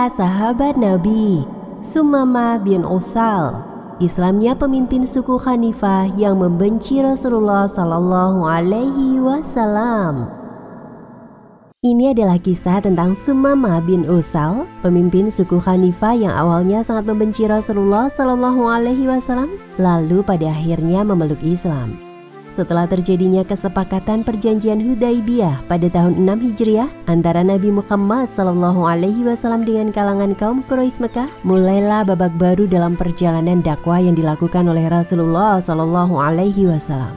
Kisah sahabat Nabi Sumamah bin Utsal. Islamnya pemimpin suku Hanifah yang membenci Rasulullah Sallallahu Alaihi Wasallam. Ini adalah kisah tentang Sumamah bin Utsal, pemimpin suku Hanifah yang awalnya sangat membenci Rasulullah Sallallahu Alaihi Wasallam, lalu pada akhirnya memeluk Islam. Setelah terjadinya kesepakatan perjanjian Hudaibiyah pada tahun 6 Hijriah antara Nabi Muhammad SAW dengan kalangan kaum Quraisy Mekah, mulailah babak baru dalam perjalanan dakwah yang dilakukan oleh Rasulullah SAW.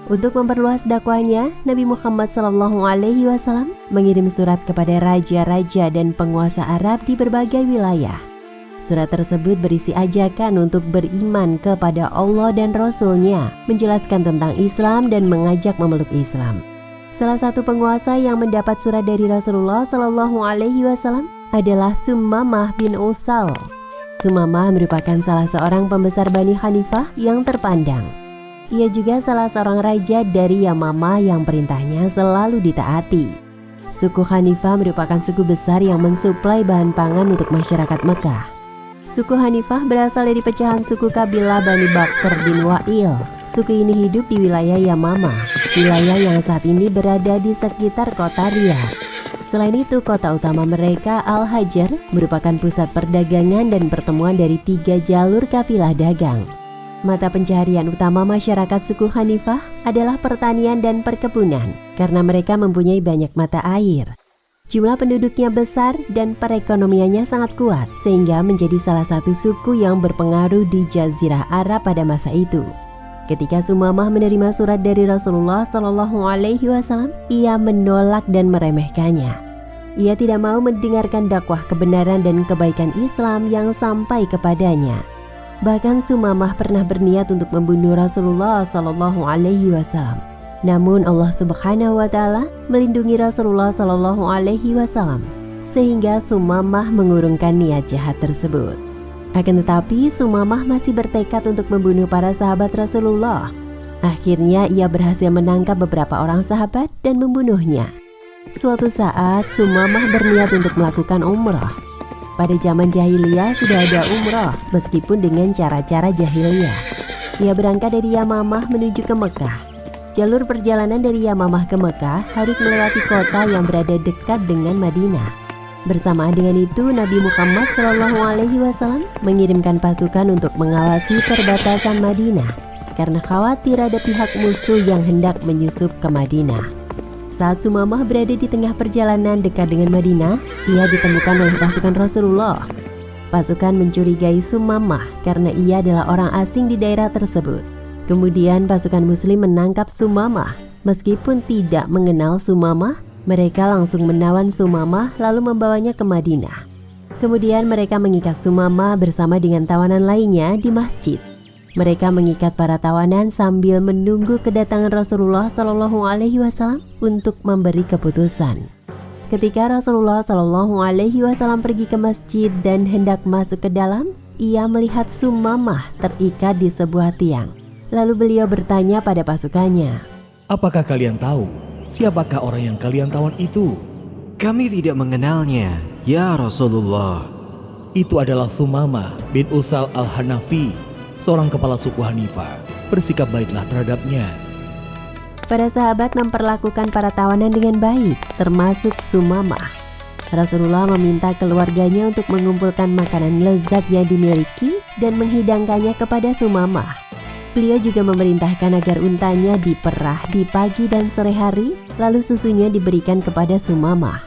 Untuk memperluas dakwahnya, Nabi Muhammad SAW mengirim surat kepada raja-raja dan penguasa Arab di berbagai wilayah. Surat tersebut berisi ajakan untuk beriman kepada Allah dan Rasul-Nya, menjelaskan tentang Islam dan mengajak memeluk Islam. Salah satu penguasa yang mendapat surat dari Rasulullah SAW adalah Sumamah bin Utsal. Sumamah merupakan salah seorang pembesar Bani Hanifah yang terpandang. Ia juga salah seorang raja dari Yamamah yang perintahnya selalu ditaati. Suku Hanifah merupakan suku besar yang mensuplai bahan pangan untuk masyarakat Mekah. Suku Hanifah berasal dari pecahan suku kabilah Bani Bakr bin Wa'il. Suku ini hidup di wilayah Yamamah, wilayah yang saat ini berada di sekitar kota Riyadh. Selain itu, kota utama mereka, Al-Hajar, merupakan pusat perdagangan dan pertemuan dari 3 jalur kafilah dagang. Mata pencaharian utama masyarakat suku Hanifah adalah pertanian dan perkebunan, karena mereka mempunyai banyak mata air. Jumlah penduduknya besar dan perekonomiannya sangat kuat, sehingga menjadi salah satu suku yang berpengaruh di Jazirah Arab pada masa itu. Ketika Sumamah menerima surat dari Rasulullah SAW, ia menolak dan meremehkannya. Ia tidak mau mendengarkan dakwah kebenaran dan kebaikan Islam yang sampai kepadanya. Bahkan Sumamah pernah berniat untuk membunuh Rasulullah SAW. Namun Allah Subhanahu wa Ta'ala melindungi Rasulullah Sallallahu Alaihi Wasallam, sehingga Sumamah mengurungkan niat jahat tersebut. Akan tetapi Sumamah masih bertekad untuk membunuh para sahabat Rasulullah. Akhirnya ia berhasil menangkap beberapa orang sahabat dan membunuhnya. Suatu saat Sumamah berniat untuk melakukan umrah. Pada zaman jahiliyah sudah ada umrah, meskipun dengan cara-cara jahiliyah. Ia berangkat dari Yamamah menuju ke Mekah. Jalur perjalanan dari Yamamah ke Mekah harus melewati kota yang berada dekat dengan Madinah. Bersamaan dengan itu, Nabi Muhammad SAW mengirimkan pasukan untuk mengawasi perbatasan Madinah karena khawatir ada pihak musuh yang hendak menyusup ke Madinah. Saat Sumamah berada di tengah perjalanan dekat dengan Madinah, ia ditemukan oleh pasukan Rasulullah. Pasukan mencurigai Sumamah karena ia adalah orang asing di daerah tersebut. Kemudian pasukan muslim menangkap Sumamah. Meskipun tidak mengenal Sumamah, mereka langsung menawan Sumamah lalu membawanya ke Madinah. Kemudian mereka mengikat Sumamah bersama dengan tawanan lainnya di masjid. Mereka mengikat para tawanan sambil menunggu kedatangan Rasulullah SAW untuk memberi keputusan. Ketika Rasulullah SAW pergi ke masjid dan hendak masuk ke dalam, ia melihat Sumamah terikat di sebuah tiang. Lalu beliau bertanya pada pasukannya, "Apakah kalian tahu siapakah orang yang kalian tawan itu?" "Kami tidak mengenalnya, ya Rasulullah." "Itu adalah Sumamah bin Utsal al-Hanafi, seorang kepala suku Hanifah. Bersikap baiklah terhadapnya." Para sahabat memperlakukan para tawanan dengan baik, termasuk Sumamah. Rasulullah meminta keluarganya untuk mengumpulkan makanan lezat yang dimiliki dan menghidangkannya kepada Sumamah. Beliau juga memerintahkan agar untanya diperah di pagi dan sore hari, lalu susunya diberikan kepada Sumamah.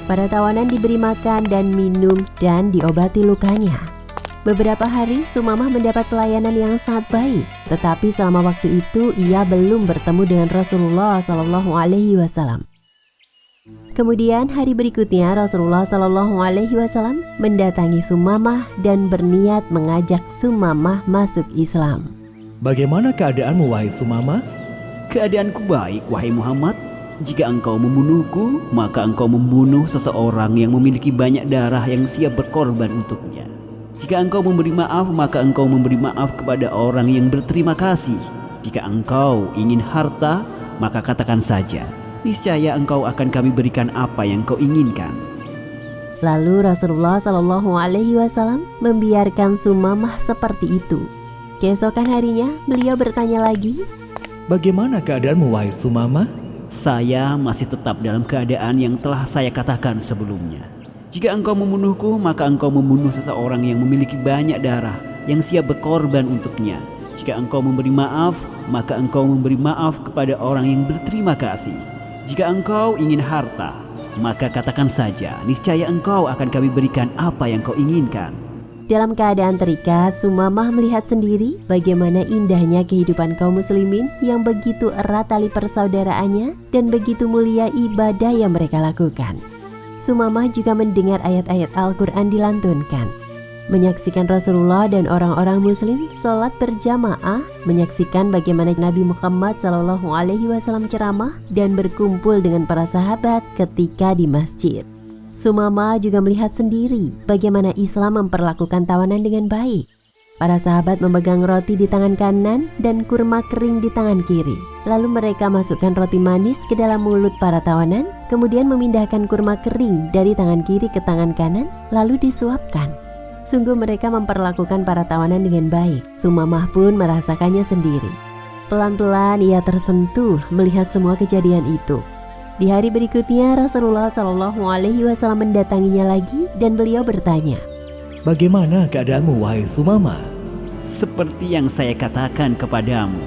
Para tawanan diberi makan dan minum dan diobati lukanya. Beberapa hari Sumamah mendapat pelayanan yang sangat baik, tetapi selama waktu itu ia belum bertemu dengan Rasulullah SAW. Kemudian hari berikutnya Rasulullah SAW mendatangi Sumamah dan berniat mengajak Sumamah masuk Islam. "Bagaimana keadaanmu, wahai Sumamah?" "Keadaanku baik, wahai Muhammad. Jika engkau membunuhku, maka engkau membunuh seseorang yang memiliki banyak darah yang siap berkorban untuknya. Jika engkau memberi maaf, maka engkau memberi maaf kepada orang yang berterima kasih. Jika engkau ingin harta, maka katakan saja, niscaya engkau akan kami berikan apa yang kau inginkan." Lalu Rasulullah Shallallahu Alaihi Wasallam membiarkan Sumamah seperti itu. Keesokan harinya beliau bertanya lagi, Bagaimana keadaanmu wahai Sumamah? Saya masih tetap dalam keadaan yang telah saya katakan sebelumnya. Jika engkau membunuhku, maka engkau membunuh seseorang yang memiliki banyak darah, yang siap berkorban untuknya. Jika engkau memberi maaf, maka engkau memberi maaf kepada orang yang berterima kasih. Jika engkau ingin harta, maka katakan saja, niscaya engkau akan kami berikan apa yang kau inginkan. Dalam keadaan terikat, Sumamah melihat sendiri bagaimana indahnya kehidupan kaum muslimin yang begitu erat tali persaudaraannya dan begitu mulia ibadah yang mereka lakukan. Sumamah juga mendengar ayat-ayat Al-Quran dilantunkan, menyaksikan Rasulullah dan orang-orang muslim sholat berjamaah, menyaksikan bagaimana Nabi Muhammad SAW ceramah dan berkumpul dengan para sahabat ketika di masjid. Sumamah juga melihat sendiri bagaimana Islam memperlakukan tawanan dengan baik. Para sahabat memegang roti di tangan kanan dan kurma kering di tangan kiri. Lalu mereka masukkan roti manis ke dalam mulut para tawanan, kemudian memindahkan kurma kering dari tangan kiri ke tangan kanan, lalu disuapkan. Sungguh mereka memperlakukan para tawanan dengan baik. Sumamah pun merasakannya sendiri. Pelan-pelan ia tersentuh melihat semua kejadian itu. Di hari berikutnya Rasulullah Shallallahu Alaihi Wasallam mendatanginya lagi dan beliau bertanya, Bagaimana keadaanmu wahai Sumamah? Seperti yang saya katakan kepadamu,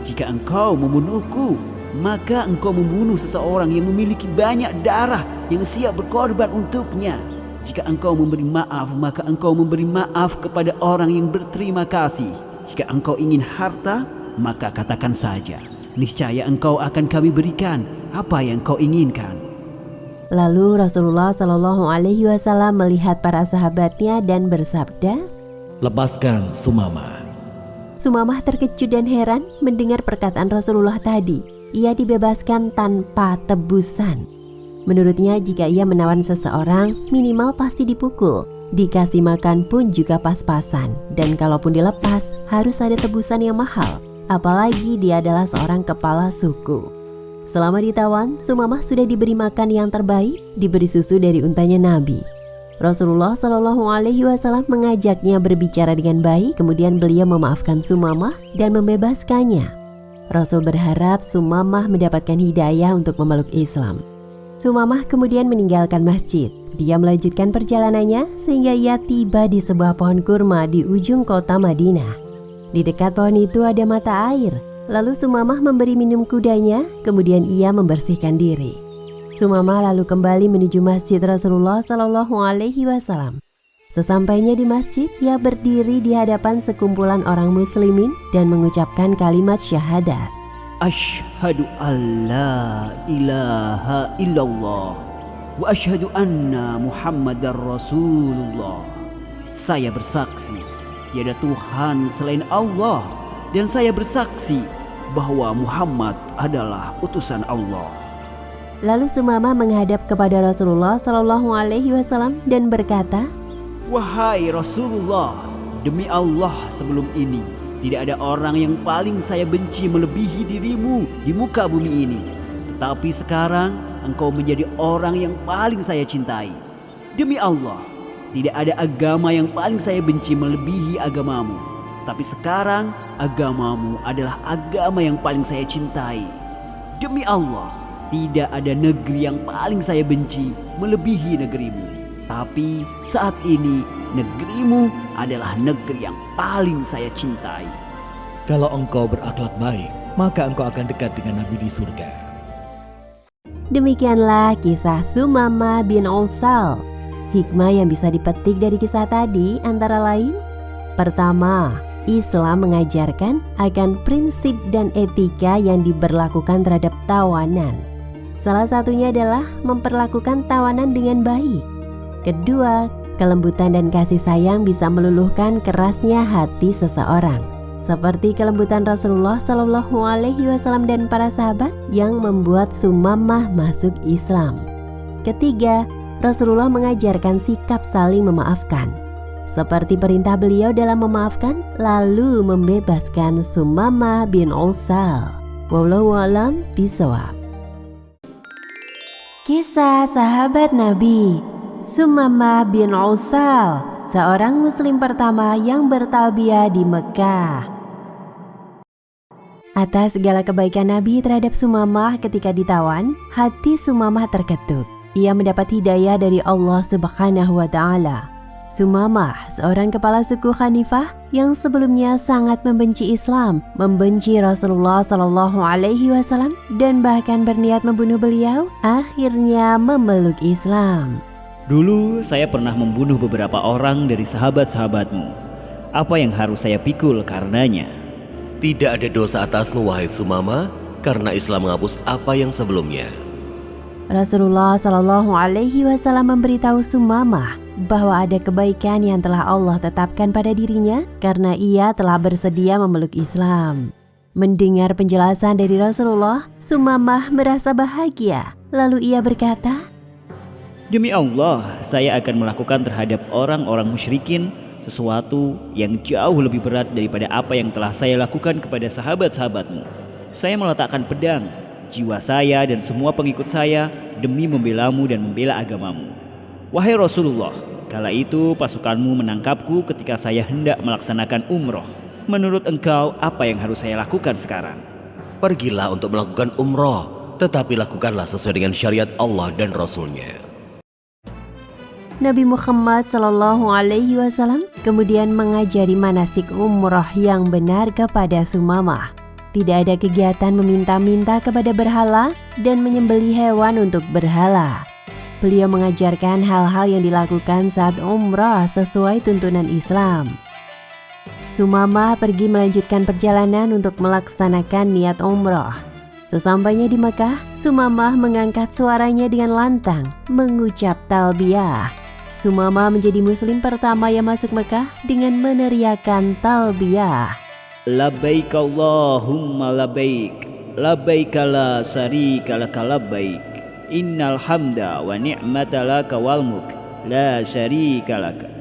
jika engkau membunuhku, maka engkau membunuh seseorang yang memiliki banyak darah yang siap berkorban untuknya. Jika engkau memberi maaf, maka engkau memberi maaf kepada orang yang berterima kasih. Jika engkau ingin harta, maka katakan saja, niscaya engkau akan kami berikan apa yang kau inginkan. Lalu Rasulullah Shallallahu Alaihi Wasallam melihat para sahabatnya dan bersabda, Lepaskan Sumamah. Sumamah terkejut dan heran mendengar perkataan Rasulullah tadi. Ia dibebaskan tanpa tebusan. Menurutnya jika ia menawan seseorang, minimal pasti dipukul. Dikasih makan pun juga pas-pasan. Dan kalaupun dilepas, harus ada tebusan yang mahal. Apalagi dia adalah seorang kepala suku. Selama ditawan, Sumamah sudah diberi makan yang terbaik, diberi susu dari untanya Nabi. Rasulullah Shallallahu Alaihi Wasallam mengajaknya berbicara dengan baik, kemudian beliau memaafkan Sumamah dan membebaskannya. Rasul berharap Sumamah mendapatkan hidayah untuk memeluk Islam. Sumamah kemudian meninggalkan masjid. Dia melanjutkan perjalanannya sehingga ia tiba di sebuah pohon kurma di ujung kota Madinah. Di dekat pohon itu ada mata air. Lalu Sumamah memberi minum kudanya, kemudian ia membersihkan diri. Sumamah lalu kembali menuju masjid Rasulullah Shallallahu Alaihi Wasallam. Sesampainya di masjid, ia berdiri di hadapan sekumpulan orang muslimin dan mengucapkan kalimat syahadat. Asyhadu an la ilaha illallah wa asyhadu anna Muhammadar Rasulullah. Saya bersaksi tiada Tuhan selain Allah, dan saya bersaksi bahwa Muhammad adalah utusan Allah. Lalu Sumamah menghadap kepada Rasulullah Shallallahu Alaihi Wasallam dan berkata, Wahai Rasulullah, demi Allah sebelum ini tidak ada orang yang paling saya benci melebihi dirimu di muka bumi ini. Tetapi sekarang engkau menjadi orang yang paling saya cintai. Demi Allah, tidak ada agama yang paling saya benci melebihi agamamu. Tapi sekarang agamamu adalah agama yang paling saya cintai. Demi Allah, tidak ada negeri yang paling saya benci melebihi negerimu. Tapi saat ini negerimu adalah negeri yang paling saya cintai. Kalau engkau berakhlak baik, maka engkau akan dekat dengan Nabi di surga. Demikianlah kisah Sumamah bin Utsal. Hikmah yang bisa dipetik dari kisah tadi antara lain: pertama, Islam mengajarkan akan prinsip dan etika yang diberlakukan terhadap tawanan. Salah satunya adalah memperlakukan tawanan dengan baik. Kedua, kelembutan dan kasih sayang bisa meluluhkan kerasnya hati seseorang, seperti kelembutan Rasulullah Shallallahu Alaihi Wasallam dan para sahabat yang membuat Sumamah masuk Islam. Ketiga, Rasulullah mengajarkan sikap saling memaafkan, seperti perintah beliau dalam memaafkan lalu membebaskan Sumamah bin Utsal. Wallahu a'lam bishawab. Kisah sahabat Nabi. Sumamah bin Usal, seorang muslim pertama yang bertalbiyah di Mekah. Atas segala kebaikan Nabi terhadap Sumamah ketika ditawan, hati Sumamah terketuk. Ia mendapat hidayah dari Allah Subhanahu wa Ta'ala. Sumamah, seorang kepala suku Hanifah yang sebelumnya sangat membenci Islam, membenci Rasulullah Shallallahu Alaihi Wasallam, dan bahkan berniat membunuh beliau, akhirnya memeluk Islam. Dulu saya pernah membunuh beberapa orang dari sahabat-sahabatmu. Apa yang harus saya pikul karenanya? Tidak ada dosa atasmu wahai Sumamah, karena Islam menghapus apa yang sebelumnya. Rasulullah Shallallahu Alaihi Wasallam memberitahu Sumamah bahwa ada kebaikan yang telah Allah tetapkan pada dirinya karena ia telah bersedia memeluk Islam. Mendengar penjelasan dari Rasulullah, Sumamah merasa bahagia. Lalu ia berkata, Demi Allah, saya akan melakukan terhadap orang-orang musyrikin sesuatu yang jauh lebih berat daripada apa yang telah saya lakukan kepada sahabat-sahabatmu. Saya meletakkan pedang, jiwa saya dan semua pengikut saya demi membelamu dan membela agamamu. Wahai Rasulullah, kala itu pasukanmu menangkapku ketika saya hendak melaksanakan umroh. Menurut engkau, apa yang harus saya lakukan sekarang? Pergilah untuk melakukan umroh, tetapi lakukanlah sesuai dengan syariat Allah dan Rasulnya. Nabi Muhammad Shallallahu Alaihi Wasallam kemudian mengajari manasik umroh yang benar kepada Sumamah. Tidak ada kegiatan meminta-minta kepada berhala dan menyembelih hewan untuk berhala. Beliau mengajarkan hal-hal yang dilakukan saat umrah sesuai tuntunan Islam. Sumamah pergi melanjutkan perjalanan untuk melaksanakan niat umrah. Sesampainya di Mekah, Sumamah mengangkat suaranya dengan lantang, mengucap talbiyah. Sumamah menjadi muslim pertama yang masuk Mekah dengan meneriakkan talbiyah. Labbaik Allahumma labbaik, labbaik la syarika laka labbaik, innal hamda wa ni'mata laka wal mulk la syarika laka.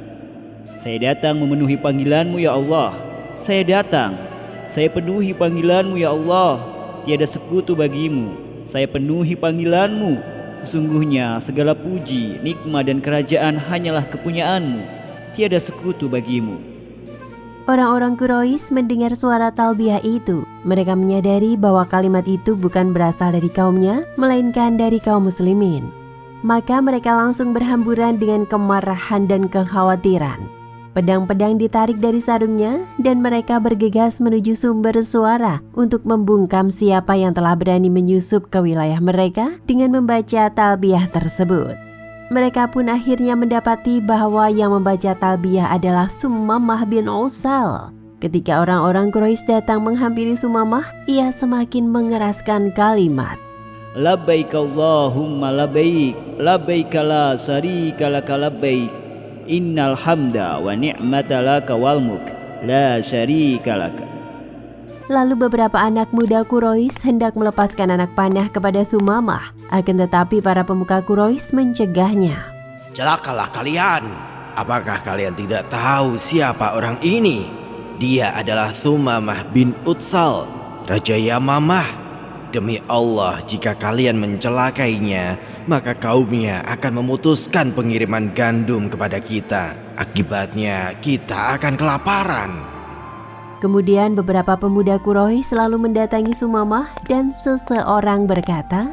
Saya datang memenuhi panggilanmu ya Allah. Saya datang, saya penuhi panggilanmu ya Allah. Tiada sekutu bagimu. Saya penuhi panggilanmu. Sesungguhnya segala puji, nikmat dan kerajaan hanyalah kepunyaanmu. Tiada sekutu bagimu. Orang-orang Quraisy mendengar suara talbiyah itu. Mereka menyadari bahwa kalimat itu bukan berasal dari kaumnya, melainkan dari kaum muslimin. Maka mereka langsung berhamburan dengan kemarahan dan kekhawatiran. Pedang-pedang ditarik dari sarungnya dan mereka bergegas menuju sumber suara untuk membungkam siapa yang telah berani menyusup ke wilayah mereka dengan membaca talbiyah tersebut. Mereka pun akhirnya mendapati bahwa yang membaca talbiyah adalah Sumamah bin Usal. Ketika orang-orang Quraisy datang menghampiri Sumamah, ia semakin mengeraskan kalimat. Labbaik Allahumma labbaik, labbaik la syarika laka labbaik, innal hamda wa ni'mata laka wal mulk la syarika laka. Lalu beberapa anak muda Quraisy hendak melepaskan anak panah kepada Sumamah, akan tetapi para pemuka Quraisy mencegahnya. Celakalah kalian, apakah kalian tidak tahu siapa orang ini? Dia adalah Sumamah bin Utsal, Raja Yamamah. Demi Allah, jika kalian mencelakainya, maka kaumnya akan memutuskan pengiriman gandum kepada kita. Akibatnya kita akan kelaparan. Kemudian beberapa pemuda Quraisy selalu mendatangi Sumamah dan seseorang berkata,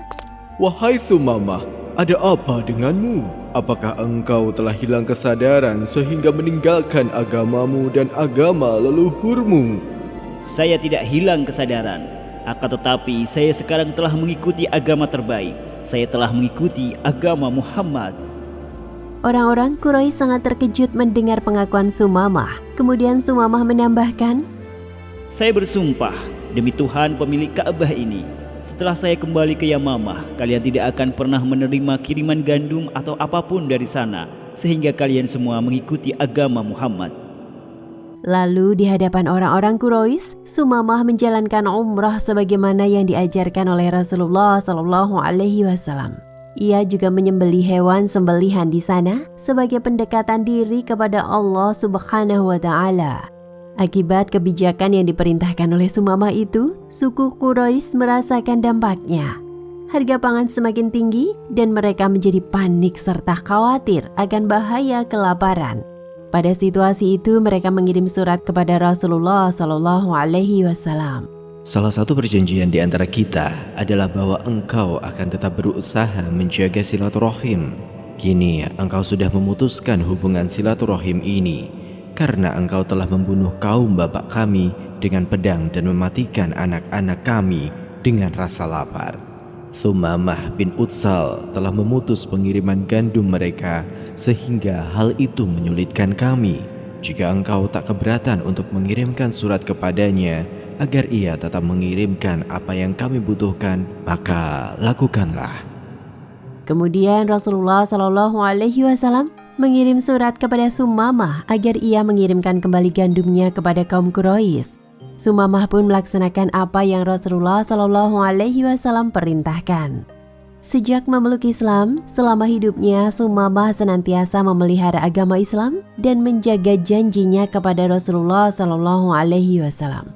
Wahai Sumamah, ada apa denganmu? Apakah engkau telah hilang kesadaran sehingga meninggalkan agamamu dan agama leluhurmu? Saya tidak hilang kesadaran, akan tetapi saya sekarang telah mengikuti agama terbaik. Saya telah mengikuti agama Muhammad. Orang-orang Quraisy sangat terkejut mendengar pengakuan Sumamah. Kemudian Sumamah menambahkan, Saya bersumpah demi Tuhan pemilik Ka'bah ini, setelah saya kembali ke Yamamah, kalian tidak akan pernah menerima kiriman gandum atau apapun dari sana, sehingga kalian semua mengikuti agama Muhammad. Lalu di hadapan orang-orang Quraisy, Sumamah menjalankan umrah sebagaimana yang diajarkan oleh Rasulullah Shallallahu Alaihi Wasallam. Ia juga menyembelih hewan sembelihan di sana sebagai pendekatan diri kepada Allah Subhanahu wa Ta'ala. Akibat kebijakan yang diperintahkan oleh Sumamah itu, suku Quraisy merasakan dampaknya. harga pangan semakin tinggi dan mereka menjadi panik serta khawatir akan bahaya kelaparan. Pada situasi itu mereka mengirim surat kepada Rasulullah SAW. Salah satu perjanjian di antara kita adalah bahwa engkau akan tetap berusaha menjaga silaturahim. Kini engkau sudah memutuskan hubungan silaturahim ini karena engkau telah membunuh kaum bapak kami dengan pedang dan mematikan anak-anak kami dengan rasa lapar. Thumamah bin Utsal telah memutus pengiriman gandum mereka sehingga hal itu menyulitkan kami. Jika engkau tak keberatan untuk mengirimkan surat kepadanya agar ia tetap mengirimkan apa yang kami butuhkan, maka lakukanlah. Kemudian Rasulullah SAW mengirim surat kepada Thumamah agar ia mengirimkan kembali gandumnya kepada kaum Quraisy. Thumamah pun melaksanakan apa yang Rasulullah SAW perintahkan. Sejak memeluk Islam, selama hidupnya Thumamah senantiasa memelihara agama Islam dan menjaga janjinya kepada Rasulullah SAW.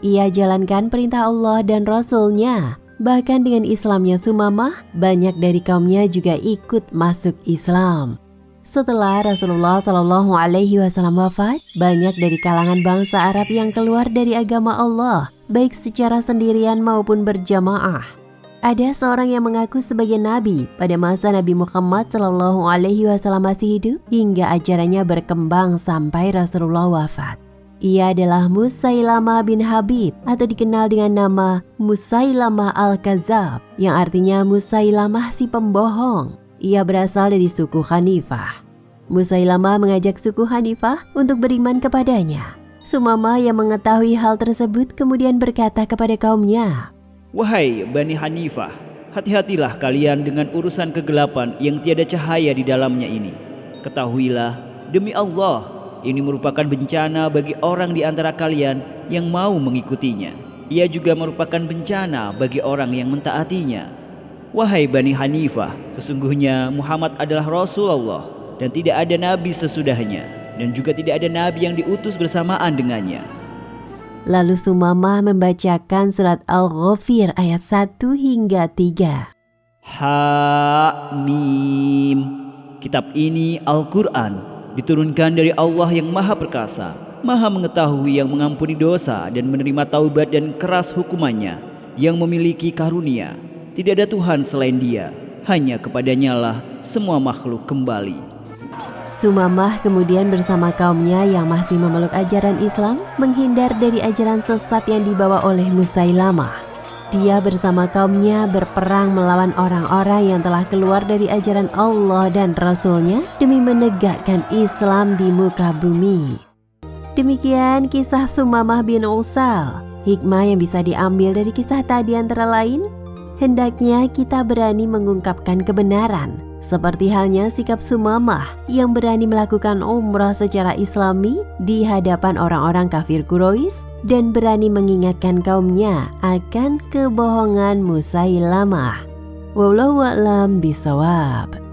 Ia jalankan perintah Allah dan Rasul-Nya. Bahkan dengan Islamnya Thumamah, banyak dari kaumnya juga ikut masuk Islam. Setelah Rasulullah SAW wafat, banyak dari kalangan bangsa Arab yang keluar dari agama Allah, baik secara sendirian maupun berjamaah. Ada seorang yang mengaku sebagai nabi pada masa Nabi Muhammad SAW masih hidup hingga ajarannya berkembang sampai Rasulullah wafat. Ia adalah Musailamah bin Habib atau dikenal dengan nama Musailamah al-Kadzab yang artinya Musailamah si pembohong. Ia berasal dari suku Hanifah. Musailamah mengajak suku Hanifah untuk beriman kepadanya. Thumamah yang mengetahui hal tersebut kemudian berkata kepada kaumnya, Wahai Bani Hanifah, hati-hatilah kalian dengan urusan kegelapan yang tiada cahaya di dalamnya ini. Ketahuilah, demi Allah, ini merupakan bencana bagi orang di antara kalian yang mau mengikutinya. Ia juga merupakan bencana bagi orang yang mentaatinya. Wahai Bani Hanifah, sesungguhnya Muhammad adalah Rasulullah dan tidak ada nabi sesudahnya, dan juga tidak ada nabi yang diutus bersamaan dengannya. Lalu Thumamah membacakan surat Al-Ghafir ayat 1 hingga 3. Hamim. Kitab ini Al-Quran diturunkan dari Allah yang Maha Perkasa, Maha Mengetahui, yang mengampuni dosa dan menerima taubat dan keras hukumannya, yang memiliki karunia. Tidak ada Tuhan selain Dia, hanya kepadanya lah semua makhluk kembali. Thumamah kemudian bersama kaumnya yang masih memeluk ajaran Islam menghindar dari ajaran sesat yang dibawa oleh Musailamah. Dia bersama kaumnya berperang melawan orang-orang yang telah keluar dari ajaran Allah dan Rasul-Nya demi menegakkan Islam di muka bumi. Demikian kisah Thumamah bin Utsal. Hikmah yang bisa diambil dari kisah tadi antara lain, hendaknya kita berani mengungkapkan kebenaran, seperti halnya sikap Thumamah yang berani melakukan umrah secara islami di hadapan orang-orang kafir Quraisy dan berani mengingatkan kaumnya akan kebohongan Musailamah. Wallahu a'lam bishawab.